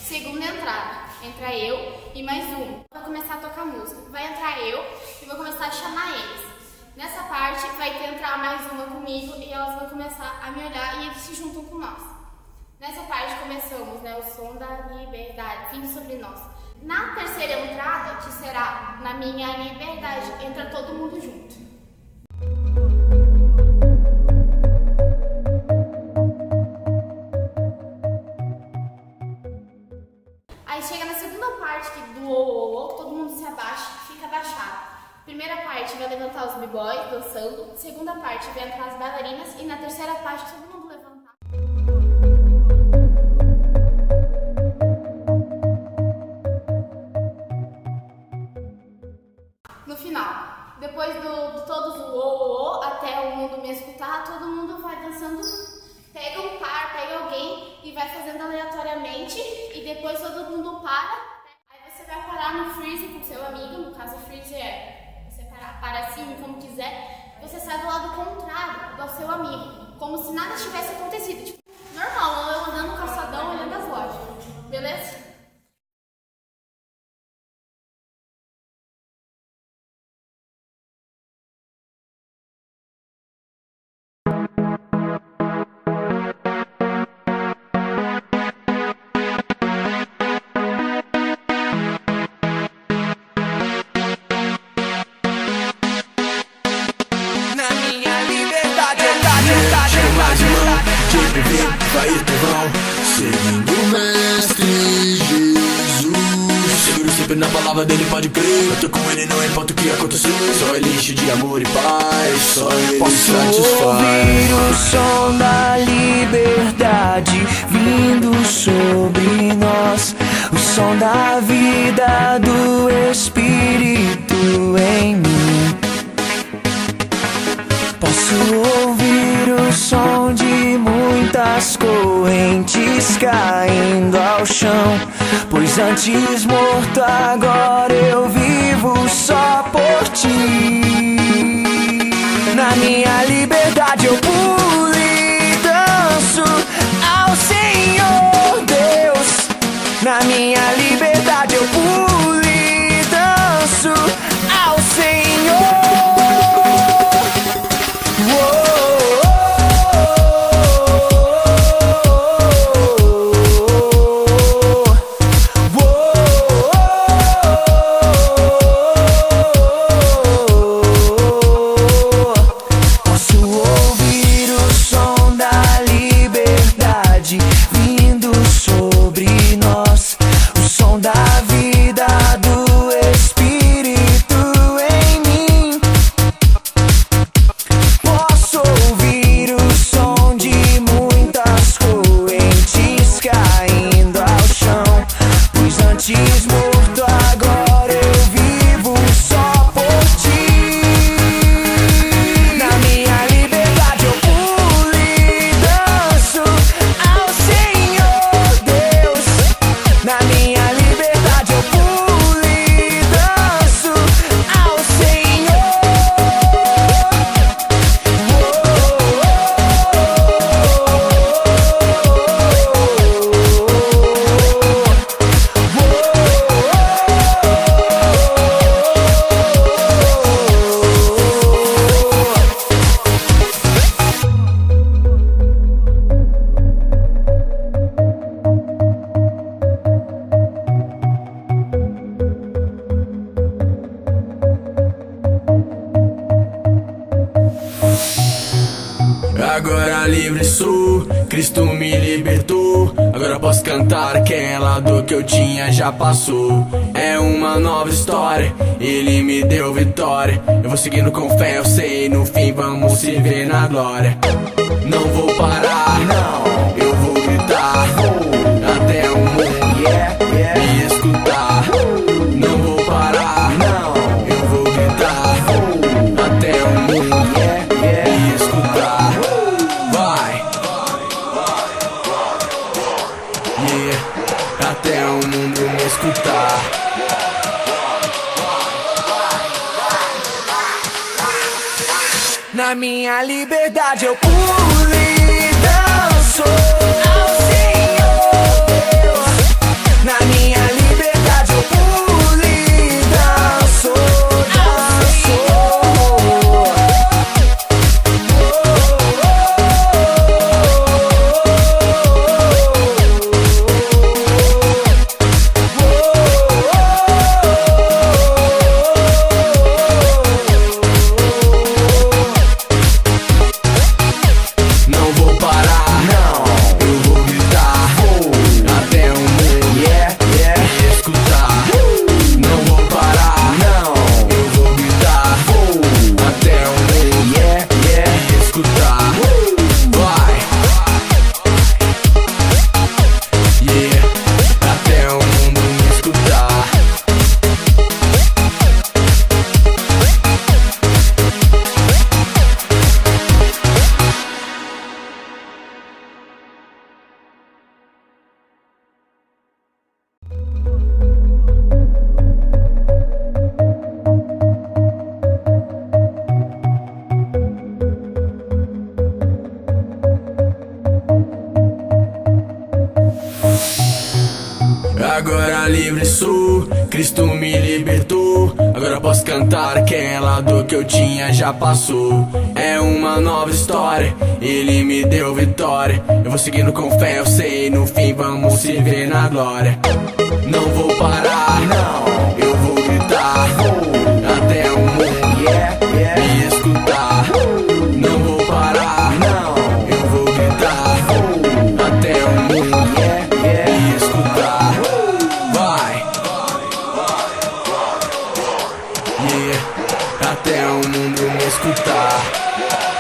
Segunda entrada, entra eu e mais um. Vai começar a tocar música. Vai entrar eu e vou começar a chamar eles. Nessa parte vai ter entrar mais uma comigo e elas vão começar a me olhar e eles se juntam com nós. Nessa parte começamos, né, o som da liberdade, vindo sobre nós. Na terceira entrada, que será na minha liberdade, entra todo mundo junto. Aí chega na segunda parte do o, todo mundo se abaixa, fica abaixado. Primeira parte vai levantar os b-boys dançando, segunda parte vai entrar as bailarinas e na terceira parte todo mundo levantar. No final, depois de todos o até o mundo me escutar, todo mundo vai dançando, pega um par, pega alguém e vai fazendo aleatoriamente e depois todo mundo para. Aí você vai parar no freeze com seu amigo, no caso o freeze você para assim, como quiser, você sai do lado contrário do seu amigo, como se nada tivesse acontecido, tipo, normal, eu andando no calçadão, olhando as lojas, beleza? Vai trovão, seguindo o mestre Jesus. Seguro sempre na palavra dele, pode crer. Eu tô com ele, não importa o que acontecer. Só ele enche de amor e paz, só ele satisfaz. Ouvir o som da liberdade vindo sobre nós, o som da vida do Espírito em mim. Posso ouvir o som de muitas correntes caindo ao chão, pois antes morto agora eu vivo só por ti. Na minha liberdade eu pulo e danço ao Senhor Deus. Na minha liberdade eu pulo e danço ao Senhor. Agora livre sou, Cristo me libertou. Agora posso cantar aquela dor que eu tinha já passou. É uma nova história, Ele me deu vitória. Eu vou seguindo com fé, eu sei, no fim vamos se ver na glória. Não vou parar, não, eu vou gritar até o mundo me escutar. Não vou parar, não, eu vou gritar até o mundo me escutar. Até o mundo me escutar. Na minha liberdade eu pulo e danço ao Senhor Deus. Agora livre sou, Cristo me libertou. Agora posso cantar aquela dor que eu tinha já passou. É uma nova história, Ele me deu vitória. Eu vou seguindo com fé, eu sei, no fim vamos se ver na glória. Não vou parar, não, eu vou gritar até o mundo me escutar. Não vou parar, não, eu vou gritar até o mundo me escutar. Vai, até o mundo me escutar.